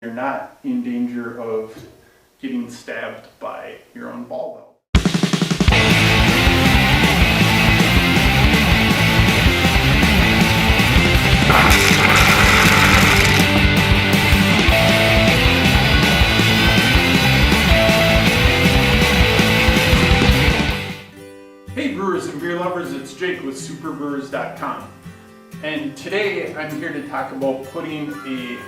You're not in danger of getting stabbed by your own ball valve. Hey brewers and beer lovers, it's Jake with superbrewers.com. And today I'm here to talk about putting a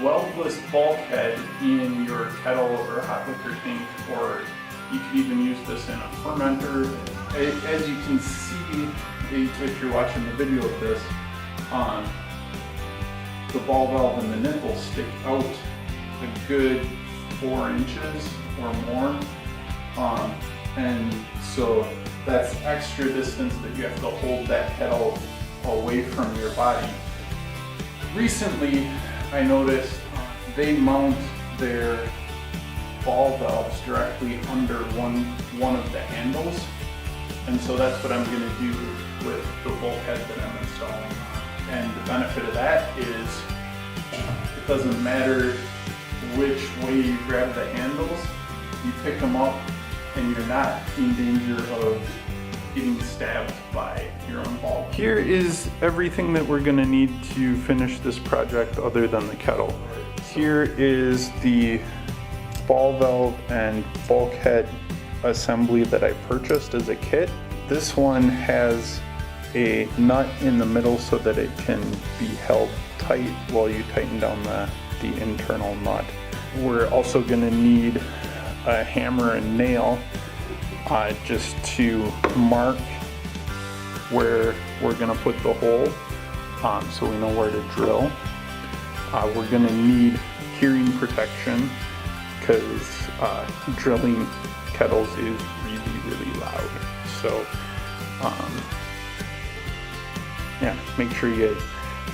weldless bulkhead in your kettle or hot liquor tank, or you could even use this in a fermenter. As you can see, if you're watching the video of this, the ball valve and the nipple stick out a good 4 inches or more. And so that's extra distance that you have to hold that kettle away from your body. Recently, I noticed they mount their ball valves directly under one of the handles. And so that's what I'm gonna do with the bulkhead that I'm installing. And the benefit of that is it doesn't matter which way you grab the handles, you pick them up and you're not in danger of getting stabbed by your own ball. Here is everything that we're gonna need to finish this project other than the kettle. Here is the ball valve and bulkhead assembly that I purchased as a kit. This one has a nut in the middle so that it can be held tight while you tighten down the internal nut. We're also gonna need a hammer and nail just to mark where we're gonna put the hole, so we know where to drill. We're gonna need hearing protection because drilling kettles is really loud. So yeah, make sure you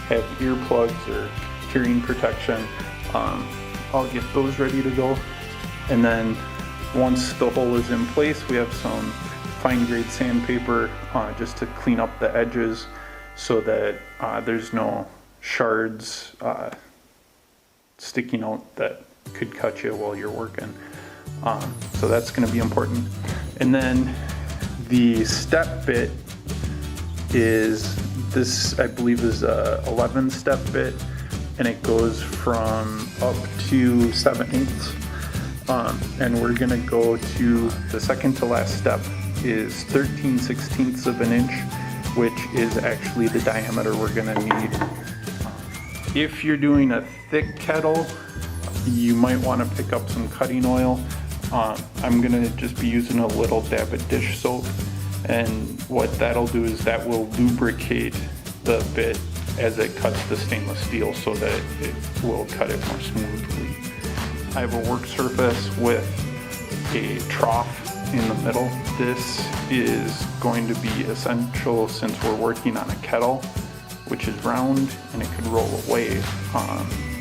have earplugs or hearing protection. I'll get those ready to go. And then once the hole is in place, we have some fine grade sandpaper just to clean up the edges so that there's no shards sticking out that could cut you while you're working. So that's going to be important. And then the step bit is this, I believe, is a 11 step bit, and it goes from up to 7/8. And we're gonna go to the second to last step is 13/16 of an inch, which is actually the diameter we're gonna need. If you're doing a thick kettle, you might wanna pick up some cutting oil. I'm gonna just be using a little dab of dish soap, and what that'll do is that will lubricate the bit as it cuts the stainless steel so that it will cut it more smoothly. I have a work surface with a trough in the middle. This is going to be essential since we're working on a kettle, which is round and it could roll away,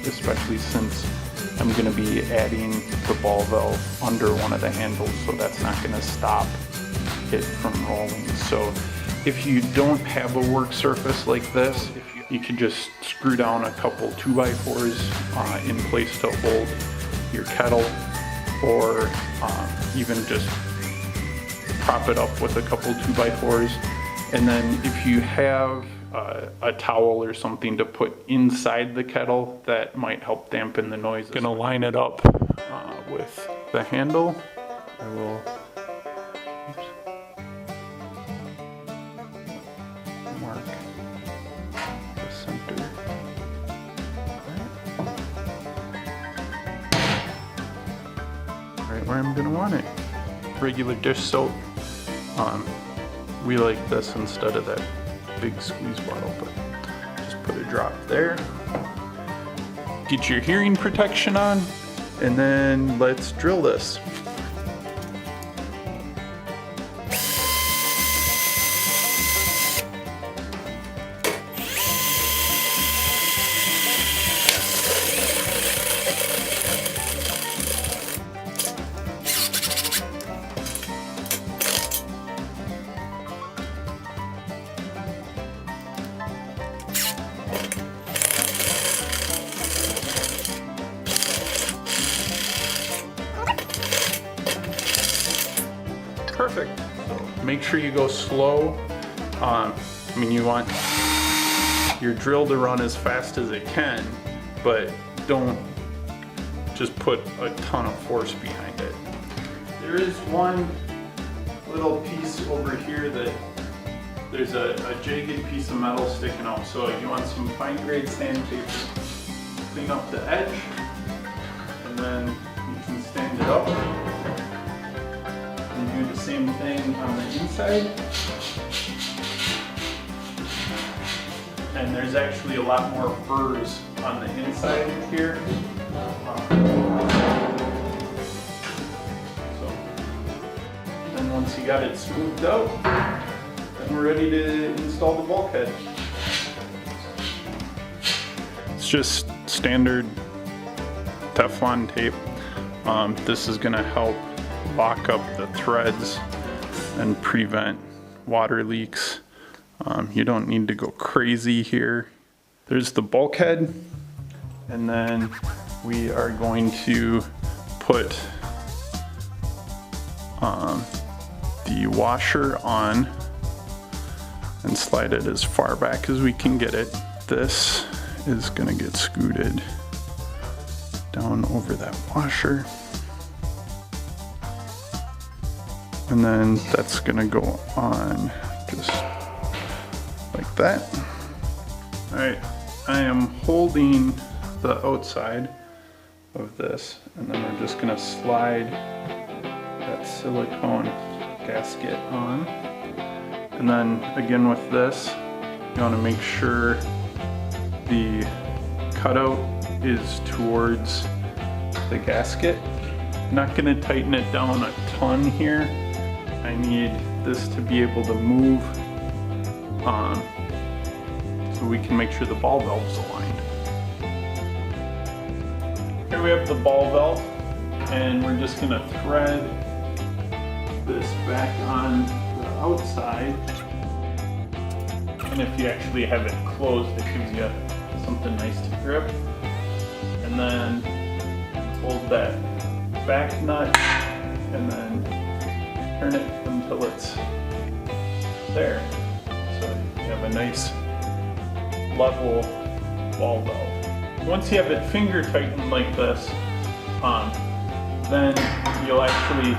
especially since I'm going to be adding the ball valve under one of the handles, so that's not going to stop it from rolling. So if you don't have a work surface like this, you can just screw down a couple 2x4s in place to hold your kettle, or even just prop it up with a couple 2x4s. And then if you have a towel or something to put inside the kettle, that might help dampen the noise. I'm gonna line it up with the handle. I will mark the center. Right where I'm gonna want it. Regular dish soap. We like this instead of that big squeeze bottle, but just put a drop there. Get your hearing protection on, and then let's drill this. perfect. Make sure you go slow. I mean, you want your drill to run as fast as it can, but don't just put a ton of force behind it. There is one little piece over here that there's a jagged piece of metal sticking out, so you want some fine grade sandpaper. Clean up the edge, and then you can stand it up and do the same thing on the inside. And there's actually a lot more burrs on the inside here. So, then once you got it smoothed out, then we're ready to install the bulkhead. It's just standard Teflon tape. This is going to help lock up the threads and prevent water leaks. You don't need to go crazy here. There's the bulkhead, and then we are going to put the washer on and slide it as far back as we can get it. This is gonna get scooted down over that washer, and then that's gonna go on just like that. All right, I am holding the outside of this, and then we're just gonna slide that silicone gasket on. And then again with this, you wanna make sure the cutout is towards the gasket. I'm not gonna tighten it down a ton here. I need this to be able to move so we can make sure the ball valve's aligned. Here we have the ball valve, and we're just gonna thread this back on the outside. And if you actually have it closed, it gives you something nice to grip. And then hold that back nut and then turn it until it's there. So you have a nice level ball valve. Once you have it finger tightened like this, then you'll actually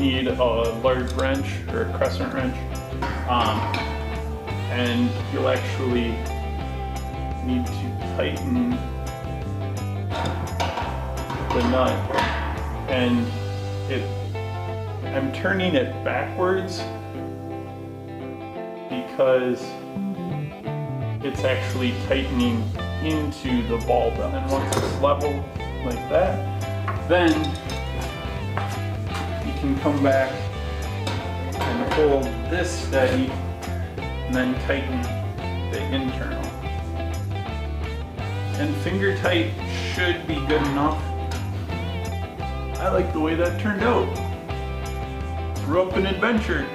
need a large wrench or a crescent wrench, and you'll actually need to tighten the nut, and I'm turning it backwards because it's actually tightening into the ball valve. And once it's level like that, then you can come back and hold this steady and then tighten the internal. And finger tight should be good enough. I like the way that turned out. Grew up an adventure.